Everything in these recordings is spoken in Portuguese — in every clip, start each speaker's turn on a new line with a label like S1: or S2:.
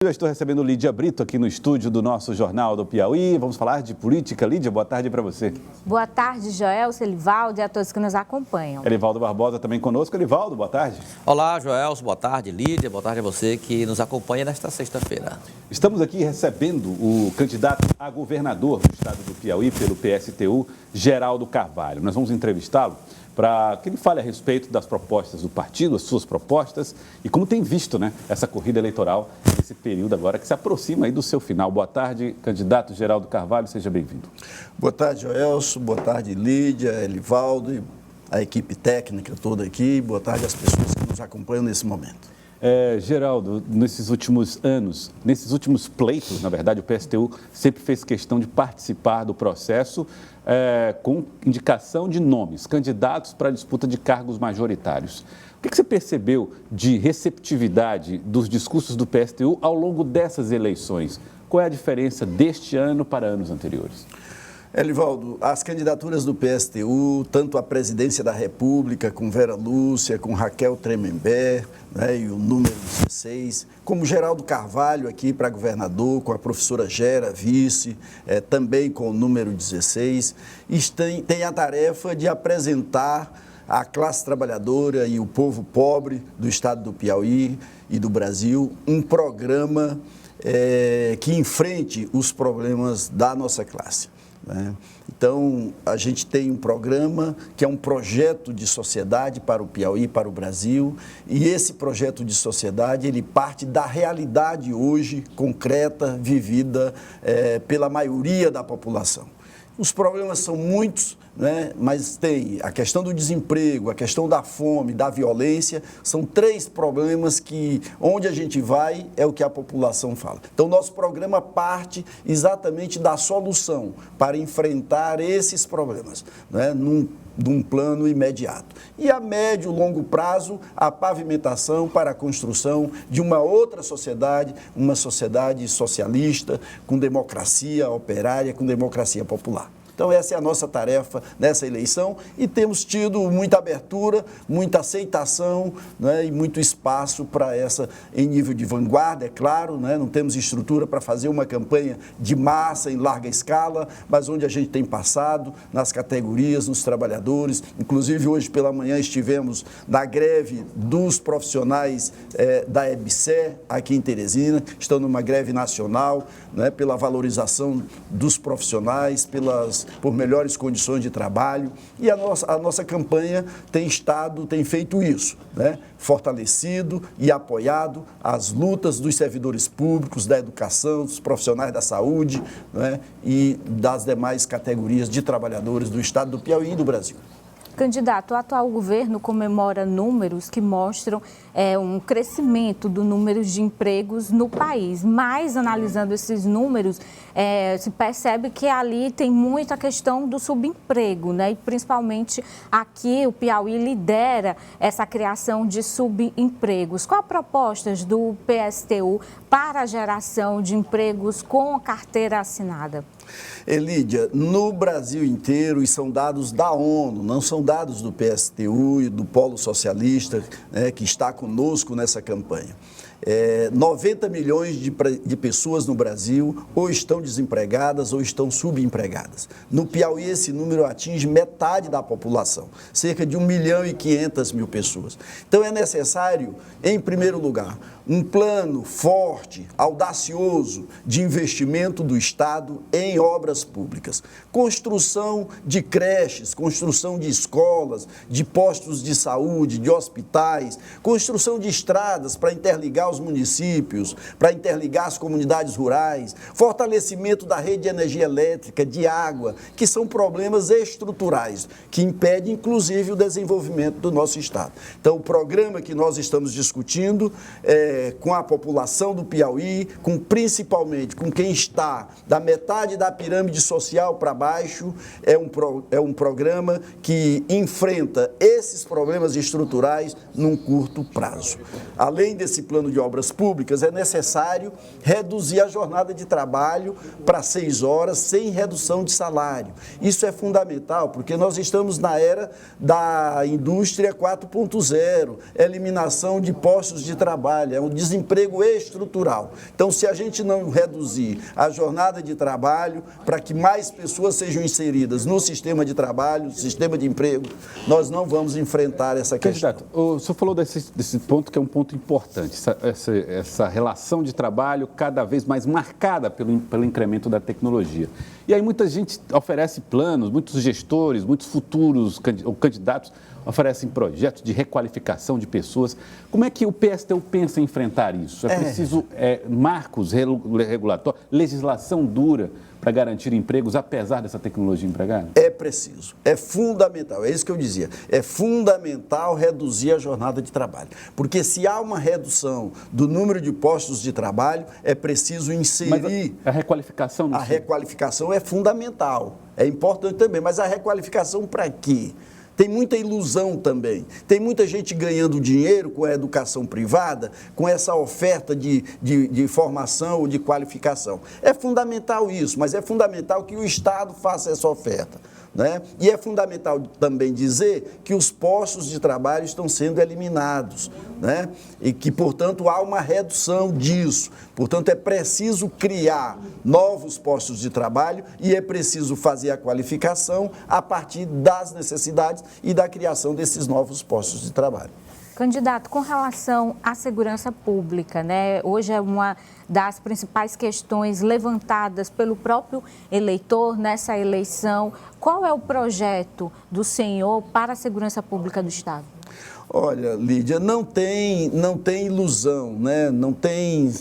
S1: Eu estou recebendo Lídia Brito aqui no estúdio do nosso Jornal do Piauí. Vamos falar de política. Lídia, boa tarde para você.
S2: Boa tarde, Joelson, Elivaldo e a todos que nos acompanham.
S1: Elivaldo Barbosa também conosco. Elivaldo, boa tarde.
S3: Olá, Joelson, boa tarde, Lídia, boa tarde a você que nos acompanha nesta sexta-feira.
S1: Estamos aqui recebendo o candidato a governador do estado do Piauí pelo PSTU, Geraldo Carvalho. Nós vamos entrevistá-lo para que ele fale a respeito das propostas do partido, as suas propostas e como tem visto, essa corrida eleitoral nesse período agora que se aproxima aí do seu final. Boa tarde, candidato Geraldo Carvalho, seja bem-vindo.
S4: Boa tarde, Joelson, boa tarde, Lídia, Elivaldo e a equipe técnica toda aqui, boa tarde às pessoas que nos acompanham nesse momento.
S1: Geraldo, nesses últimos anos, nesses últimos pleitos, na verdade, o PSTU sempre fez questão de participar do processo com indicação de nomes, candidatos para a disputa de cargos majoritários. O que você percebeu de receptividade dos discursos do PSTU ao longo dessas eleições? Qual é a diferença deste ano para anos anteriores?
S4: Elivaldo, as candidaturas do PSTU, tanto a presidência da República, com Vera Lúcia, com Raquel Tremembé, e o número 16, como Geraldo Carvalho aqui para governador, com a professora Gera, vice, também com o número 16, tem a tarefa de apresentar à classe trabalhadora e o povo pobre do estado do Piauí e do Brasil um programa que enfrente os problemas da nossa classe. Então, a gente tem um programa que é um projeto de sociedade para o Piauí, para o Brasil, e esse projeto de sociedade, ele parte da realidade hoje, concreta, vivida pela maioria da população. Os problemas são muitos, mas tem a questão do desemprego, a questão da fome, da violência, são três problemas que, onde a gente vai, é o que a população fala. Então, nosso programa parte exatamente da solução para enfrentar esses problemas, num plano imediato. E a médio e longo prazo, a pavimentação para a construção de uma outra sociedade, uma sociedade socialista, com democracia operária, com democracia popular. Então, essa é a nossa tarefa nessa eleição e temos tido muita abertura, muita aceitação e muito espaço para essa, em nível de vanguarda, é claro, não temos estrutura para fazer uma campanha de massa em larga escala, mas onde a gente tem passado nas categorias, nos trabalhadores, inclusive hoje pela manhã estivemos na greve dos profissionais da EBSER, aqui em Teresina, estão numa greve nacional, pela valorização dos profissionais, por melhores condições de trabalho, e a nossa campanha tem feito isso, fortalecido e apoiado as lutas dos servidores públicos, da educação, dos profissionais da saúde, e das demais categorias de trabalhadores do estado do Piauí e do Brasil.
S2: Candidato, o atual governo comemora números que mostram um crescimento do número de empregos no país, mas analisando esses números, se percebe que ali tem muita questão do subemprego, e principalmente aqui o Piauí lidera essa criação de subempregos. Qual a proposta do PSTU para a geração de empregos com carteira assinada?
S4: Lídia, no Brasil inteiro, e são dados da ONU, não são dados do PSTU e do Polo Socialista, que está conosco nessa campanha. 90 milhões de pessoas no Brasil ou estão desempregadas ou estão subempregadas. No Piauí, esse número atinge metade da população, cerca de 1.500.000 pessoas. Então, é necessário, em primeiro lugar, um plano forte, audacioso de investimento do Estado em obras públicas. Construção de creches, construção de escolas, de postos de saúde, de hospitais, construção de estradas para interligar os municípios, para interligar as comunidades rurais, fortalecimento da rede de energia elétrica, de água, que são problemas estruturais, que impedem, inclusive, o desenvolvimento do nosso Estado. Então, o programa que nós estamos discutindo com a população do Piauí, principalmente com quem está da metade da pirâmide social para baixo, é um programa que enfrenta esses problemas estruturais num curto prazo. Além desse plano de obras públicas, é necessário reduzir a jornada de trabalho para 6 horas, sem redução de salário. Isso é fundamental, porque nós estamos na era da indústria 4.0, eliminação de postos de trabalho, o desemprego estrutural. Então, se a gente não reduzir a jornada de trabalho para que mais pessoas sejam inseridas no sistema de trabalho, sistema de emprego, nós não vamos enfrentar essa questão.
S1: Candidato, o senhor falou desse ponto que é um ponto importante, essa relação de trabalho cada vez mais marcada pelo incremento da tecnologia. E aí muita gente oferece planos, muitos gestores, muitos futuros candidatos oferecem projetos de requalificação de pessoas. Como é que o PSTU pensa em enfrentar isso? É preciso marcos regulatórios, legislação dura para garantir empregos, apesar dessa tecnologia empregada?
S4: É preciso, é fundamental, é isso que eu dizia, é fundamental reduzir a jornada de trabalho, porque se há uma redução do número de postos de trabalho, é preciso inserir...
S1: Mas a requalificação...
S4: A requalificação é fundamental, é importante também, mas a requalificação para quê? Tem muita ilusão também. Tem muita gente ganhando dinheiro com a educação privada, com essa oferta de formação ou de qualificação. É fundamental isso, mas é fundamental que o Estado faça essa oferta, né? E é fundamental também dizer que os postos de trabalho estão sendo eliminados, né? E que, portanto, há uma redução disso. Portanto, é preciso criar novos postos de trabalho e é preciso fazer a qualificação a partir das necessidades e da criação desses novos postos de trabalho.
S2: Candidato, com relação à segurança pública, né? Hoje é uma das principais questões levantadas pelo próprio eleitor nessa eleição. Qual é o projeto do senhor para a segurança pública do Estado?
S4: Olha, Lídia, não tem ilusão, né? Não tem...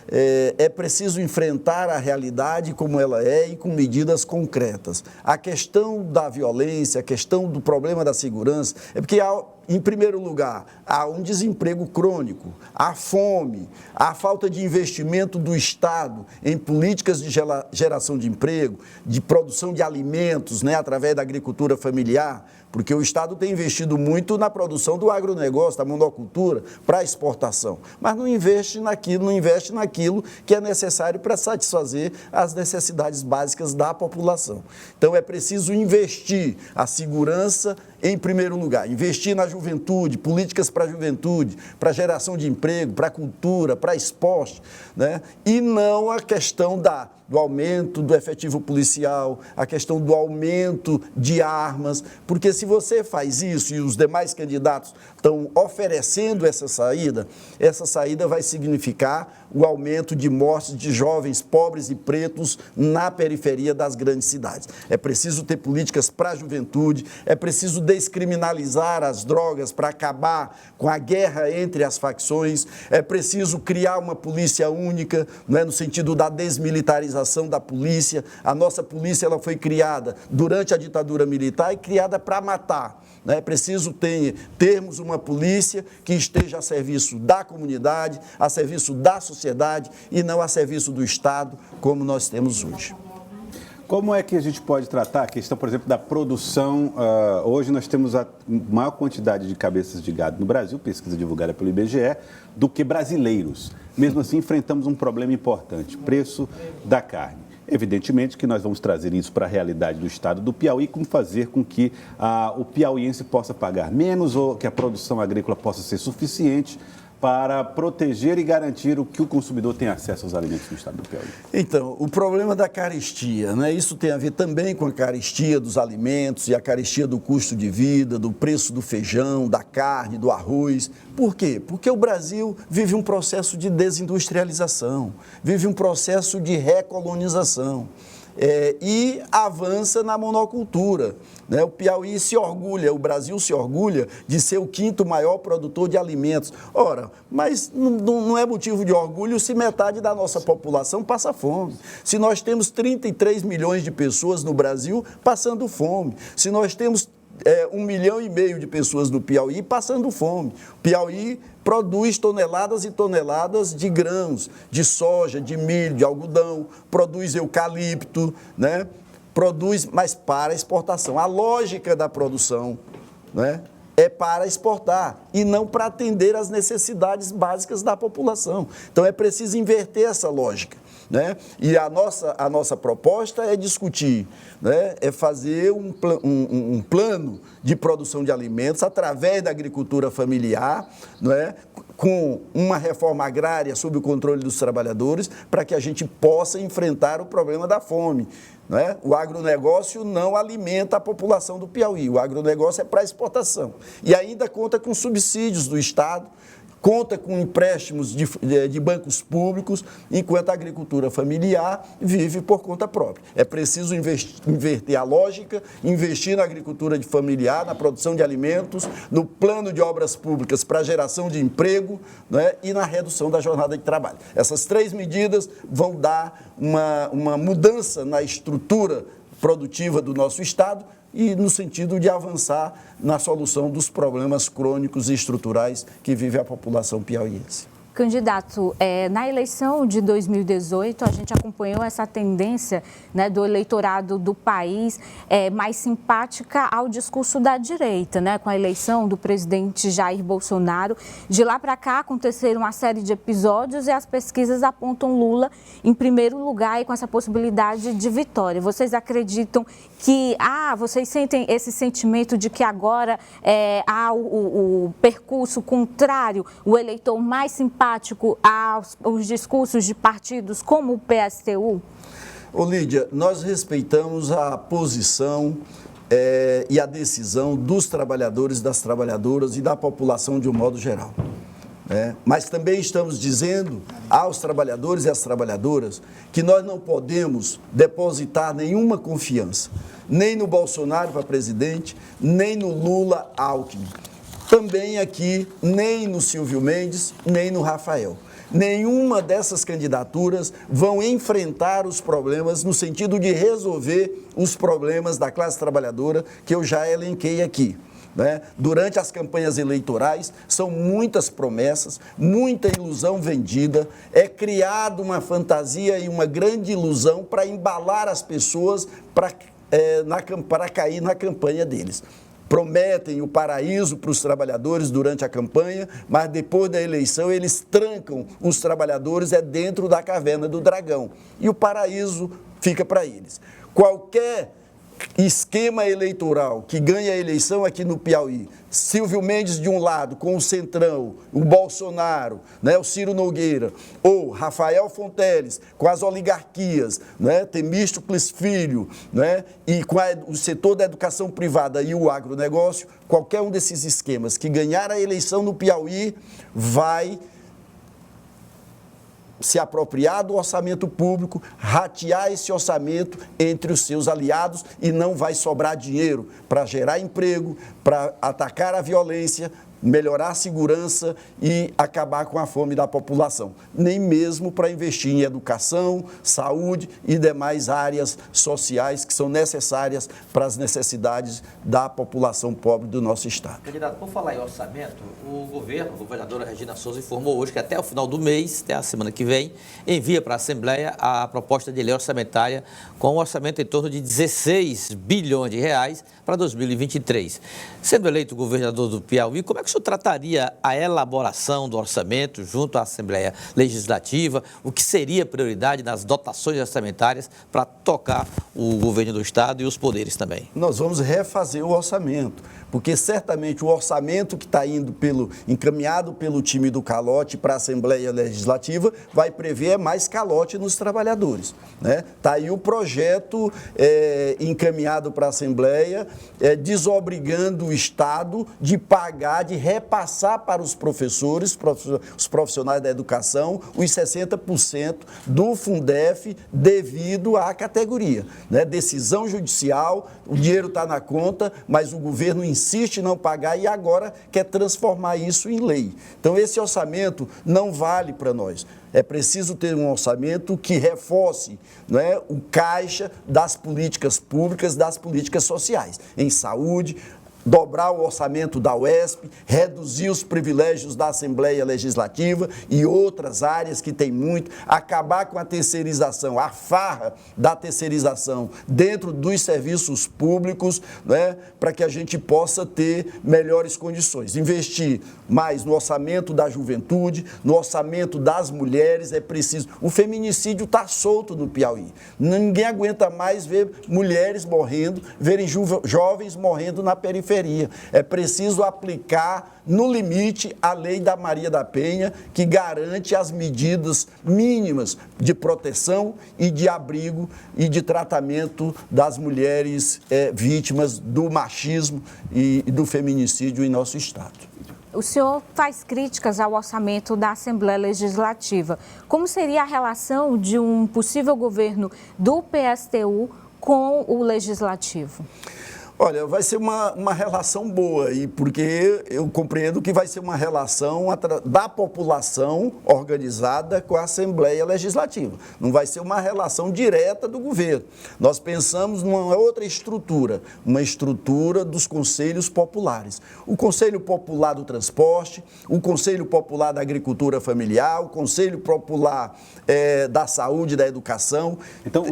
S4: É preciso enfrentar a realidade como ela é e com medidas concretas. A questão da violência, a questão do problema da segurança, é porque em primeiro lugar, há um desemprego crônico, há fome, há falta de investimento do Estado em políticas de geração de emprego, de produção de alimentos, né, através da agricultura familiar, porque o Estado tem investido muito na produção do agronegócio, da monocultura, para exportação, mas não investe naquilo que é necessário para satisfazer as necessidades básicas da população. Então, é preciso investir a segurança em primeiro lugar, investir na juventude, políticas para a juventude, para geração de emprego, para a cultura, para esporte, né? E não a questão do aumento do efetivo policial, a questão do aumento de armas, porque se você faz isso e os demais candidatos estão oferecendo essa saída vai significar o aumento de mortes de jovens pobres e pretos na periferia das grandes cidades. É preciso ter políticas para a juventude, é preciso descriminalizar as drogas para acabar com a guerra entre as facções, é preciso criar uma polícia única, no sentido da desmilitarização da polícia. A nossa polícia ela foi criada durante a ditadura militar e criada para matar. É preciso termos uma polícia que esteja a serviço da comunidade, a serviço da sociedade e não a serviço do Estado, como nós temos hoje.
S1: Como é que a gente pode tratar a questão, por exemplo, da produção? Hoje nós temos a maior quantidade de cabeças de gado no Brasil, pesquisa divulgada pelo IBGE, do que brasileiros. Mesmo assim, enfrentamos um problema importante, preço da carne. Evidentemente que nós vamos trazer isso para a realidade do estado do Piauí, como fazer com que o piauiense possa pagar menos ou que a produção agrícola possa ser suficiente para proteger e garantir que o consumidor tenha acesso aos alimentos no estado do Piauí.
S4: Então, o problema da carestia, né? Isso tem a ver também com a carestia dos alimentos e a carestia do custo de vida, do preço do feijão, da carne, do arroz. Por quê? Porque o Brasil vive um processo de desindustrialização, vive um processo de recolonização. E avança na monocultura, né? O Piauí se orgulha, o Brasil se orgulha de ser o 5º maior produtor de alimentos. Ora, mas não é motivo de orgulho se metade da nossa população passa fome. Se nós temos 33 milhões de pessoas no Brasil passando fome, se nós temos 1,5 milhão de pessoas no Piauí passando fome. O Piauí produz toneladas e toneladas de grãos, de soja, de milho, de algodão, produz eucalipto, né? Produz, mas para exportação. A lógica da produção, né, é para exportar e não para atender às necessidades básicas da população. Então, é preciso inverter essa lógica, né? E a nossa proposta é discutir, né? É fazer um plano de produção de alimentos através da agricultura familiar, né? com uma reforma agrária sob o controle dos trabalhadores, para que a gente possa enfrentar o problema da fome. Não é? O agronegócio não alimenta a população do Piauí, o agronegócio é para exportação. E ainda conta com subsídios do Estado, conta com empréstimos de bancos públicos, enquanto a agricultura familiar vive por conta própria. É preciso inverter a lógica, investir na agricultura familiar, na produção de alimentos, no plano de obras públicas para geração de emprego, né, e na redução da jornada de trabalho. Essas 3 medidas vão dar uma mudança na estrutura produtiva do nosso Estado, e no sentido de avançar na solução dos problemas crônicos e estruturais que vive a população piauiense.
S2: Candidato, na eleição de 2018, a gente acompanhou essa tendência, né, do eleitorado do país mais simpática ao discurso da direita, né, com a eleição do presidente Jair Bolsonaro. De lá para cá, aconteceram uma série de episódios e as pesquisas apontam Lula em primeiro lugar e com essa possibilidade de vitória. Vocês acreditam que, vocês sentem esse sentimento de que agora há o percurso contrário, o eleitor mais simpático aos discursos de partidos como o PSTU?
S4: Ô Lídia, nós respeitamos a posição e a decisão dos trabalhadores, das trabalhadoras e da população de um modo geral. Mas também estamos dizendo aos trabalhadores e às trabalhadoras que nós não podemos depositar nenhuma confiança, nem no Bolsonaro para presidente, nem no Lula Alckmin. Também aqui, nem no Silvio Mendes, nem no Rafael. Nenhuma dessas candidaturas vão enfrentar os problemas no sentido de resolver os problemas da classe trabalhadora que eu já elenquei aqui. Durante as campanhas eleitorais, são muitas promessas, muita ilusão vendida, é criada uma fantasia e uma grande ilusão para embalar as pessoas para cair na campanha deles. Prometem o paraíso para os trabalhadores durante a campanha, mas depois da eleição eles trancam os trabalhadores dentro da caverna do dragão. E o paraíso fica para eles. Qualquer esquema eleitoral que ganha a eleição aqui no Piauí, Silvio Mendes de um lado, com o Centrão, o Bolsonaro, o Ciro Nogueira, ou Rafael Fonteles, com as oligarquias, Temístocles Filho, e com o setor da educação privada e o agronegócio, qualquer um desses esquemas que ganhar a eleição no Piauí vai se apropriar do orçamento público, ratear esse orçamento entre os seus aliados e não vai sobrar dinheiro para gerar emprego, para atacar a violência, melhorar a segurança e acabar com a fome da população. Nem mesmo para investir em educação, saúde e demais áreas sociais que são necessárias para as necessidades da população pobre do nosso estado.
S3: Candidato, por falar em orçamento, o governadora Regina Souza informou hoje que até o final do mês, até a semana que vem, envia para a Assembleia a proposta de lei orçamentária com um orçamento em torno de 16 bilhões de reais para 2023. Sendo eleito governador do Piauí, como é que o senhor trataria a elaboração do orçamento junto à Assembleia Legislativa? O que seria prioridade nas dotações orçamentárias para tocar o governo do Estado e os poderes também?
S4: Nós vamos refazer o orçamento, porque certamente o orçamento que está encaminhado pelo time do calote para a Assembleia Legislativa vai prever mais calote nos trabalhadores. Está aí o projeto encaminhado para a Assembleia, desobrigando o Estado de pagar, de repassar para os professores, os profissionais da educação, os 60% do Fundef devido à categoria. Decisão judicial, o dinheiro está na conta, mas o governo insiste em não pagar e agora quer transformar isso em lei. Então, esse orçamento não vale para nós. É preciso ter um orçamento que reforce o caixa das políticas públicas, das políticas sociais, em saúde, dobrar o orçamento da UESP, reduzir os privilégios da Assembleia Legislativa e outras áreas que tem muito, acabar com a terceirização, a farra da terceirização dentro dos serviços públicos, para que a gente possa ter melhores condições. Investir mais no orçamento da juventude, no orçamento das mulheres, é preciso. O feminicídio está solto no Piauí. Ninguém aguenta mais ver mulheres morrendo, verem jovens morrendo na periferia. periferia. É preciso aplicar no limite a lei da Maria da Penha, que garante as medidas mínimas de proteção e de abrigo e de tratamento das mulheres vítimas do machismo e do feminicídio em nosso Estado.
S2: O senhor faz críticas ao orçamento da Assembleia Legislativa. Como seria a relação de um possível governo do PSTU com o Legislativo?
S4: Olha, vai ser uma relação boa, e porque eu compreendo que vai ser uma relação da população organizada com a Assembleia Legislativa. Não vai ser uma relação direta do governo. Nós pensamos numa outra estrutura, uma estrutura dos conselhos populares. O Conselho Popular do Transporte, o Conselho Popular da Agricultura Familiar, o Conselho Popular da Saúde e da Educação.
S1: Então,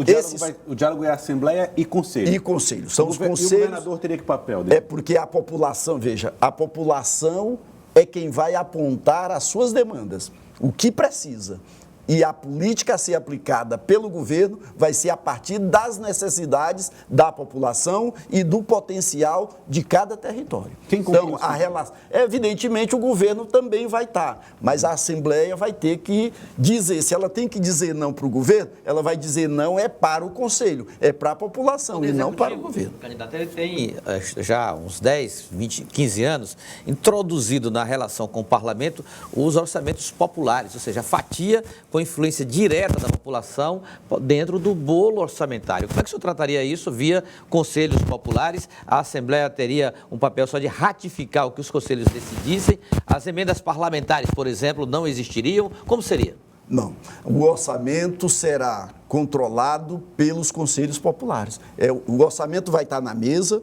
S1: o diálogo é Assembleia e Conselho.
S4: E Conselho. São os conselhos.
S1: E o governador teria que papel dele?
S4: É porque a população, veja, a população é quem vai apontar as suas demandas, o que precisa. E a política a ser aplicada pelo governo vai ser a partir das necessidades da população e do potencial de cada território. Então, a relação, evidentemente, o governo também vai estar, mas a Assembleia vai ter que dizer, se ela tem que dizer não para o governo, ela vai dizer não para o Conselho, é para a população e não para o governo.
S3: O candidato ele tem já uns 10, 20, 15 anos introduzido na relação com o parlamento os orçamentos populares, ou seja, a fatia com influência direta da população dentro do bolo orçamentário. Como é que o senhor trataria isso via conselhos populares? A Assembleia teria um papel só de ratificar o que os conselhos decidissem? As emendas parlamentares, por exemplo, não existiriam? Como seria?
S4: Não. O orçamento será controlado pelos conselhos populares. O orçamento vai estar na mesa,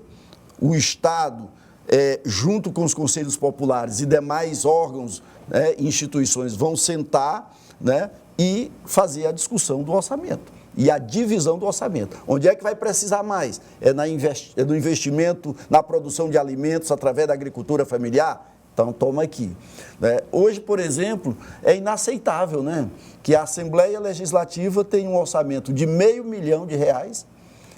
S4: o Estado, junto com os conselhos populares e demais órgãos e instituições, vão sentar, e fazer a discussão do orçamento e a divisão do orçamento. Onde é que vai precisar mais? É no investimento na produção de alimentos através da agricultura familiar? Então, toma aqui. Hoje, por exemplo, é inaceitável, que a Assembleia Legislativa tenha um orçamento de R$500 milhão,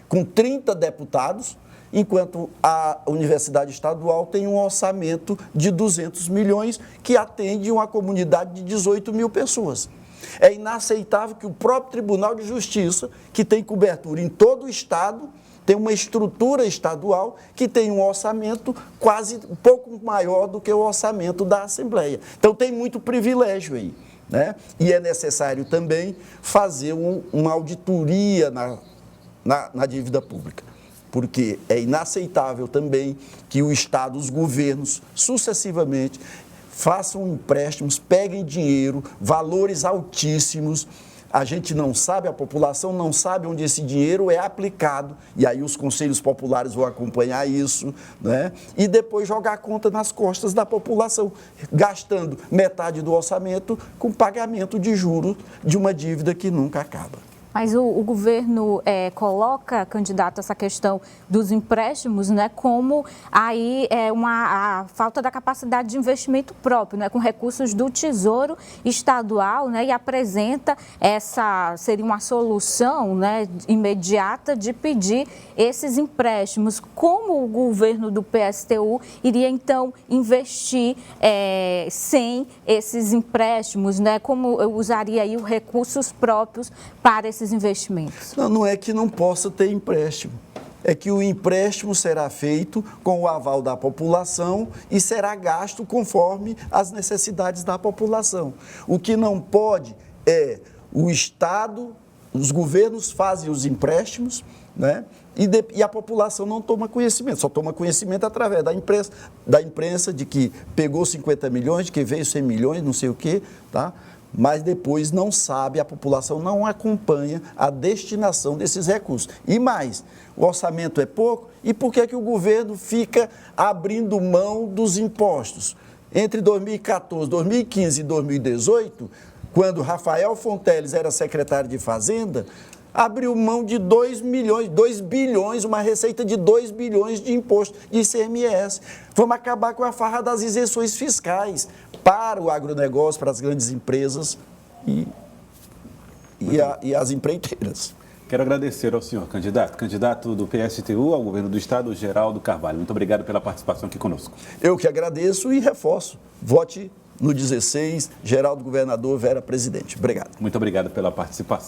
S4: com 30 deputados, enquanto a Universidade Estadual tem um orçamento de 200 milhões, que atende uma comunidade de 18 mil pessoas. É inaceitável que o próprio Tribunal de Justiça, que tem cobertura em todo o Estado, tem uma estrutura estadual que tem um orçamento quase um pouco maior do que o orçamento da Assembleia. Então, tem muito privilégio aí, E é necessário também fazer uma auditoria na dívida pública, porque é inaceitável também que o Estado, os governos, sucessivamente, façam empréstimos, peguem dinheiro, valores altíssimos. A gente não sabe, a população não sabe onde esse dinheiro é aplicado, e aí os conselhos populares vão acompanhar isso, E depois jogar a conta nas costas da população, gastando metade do orçamento com pagamento de juros de uma dívida que nunca acaba.
S2: Mas o governo coloca, candidato, essa questão dos empréstimos, como aí a falta da capacidade de investimento próprio, com recursos do Tesouro Estadual, e apresenta seria uma solução, imediata de pedir esses empréstimos. Como o governo do PSTU iria, então, investir sem esses empréstimos, Como usaria aí os recursos próprios para esses investimentos?
S4: Não é que não possa ter empréstimo. É que o empréstimo será feito com o aval da população e será gasto conforme as necessidades da população. O que não pode é o Estado, os governos fazem os empréstimos, e a população não toma conhecimento, só toma conhecimento através da imprensa de que pegou 50 milhões, de que veio 100 milhões, não sei o quê, mas depois não sabe, a população não acompanha a destinação desses recursos. E mais, o orçamento é pouco, e por que o governo fica abrindo mão dos impostos? Entre 2014, 2015 e 2018, quando Rafael Fonteles era secretário de Fazenda, abriu mão de 2 bilhões, uma receita de 2 bilhões de imposto de ICMS. Vamos acabar com a farra das isenções fiscais para o agronegócio, para as grandes empresas e as empreiteiras.
S1: Quero agradecer ao senhor candidato do PSTU ao governo do Estado, Geraldo Carvalho. Muito obrigado pela participação aqui conosco.
S4: Eu que agradeço e reforço. Vote no 16, Geraldo governador, Vera presidente. Obrigado.
S1: Muito obrigado pela participação.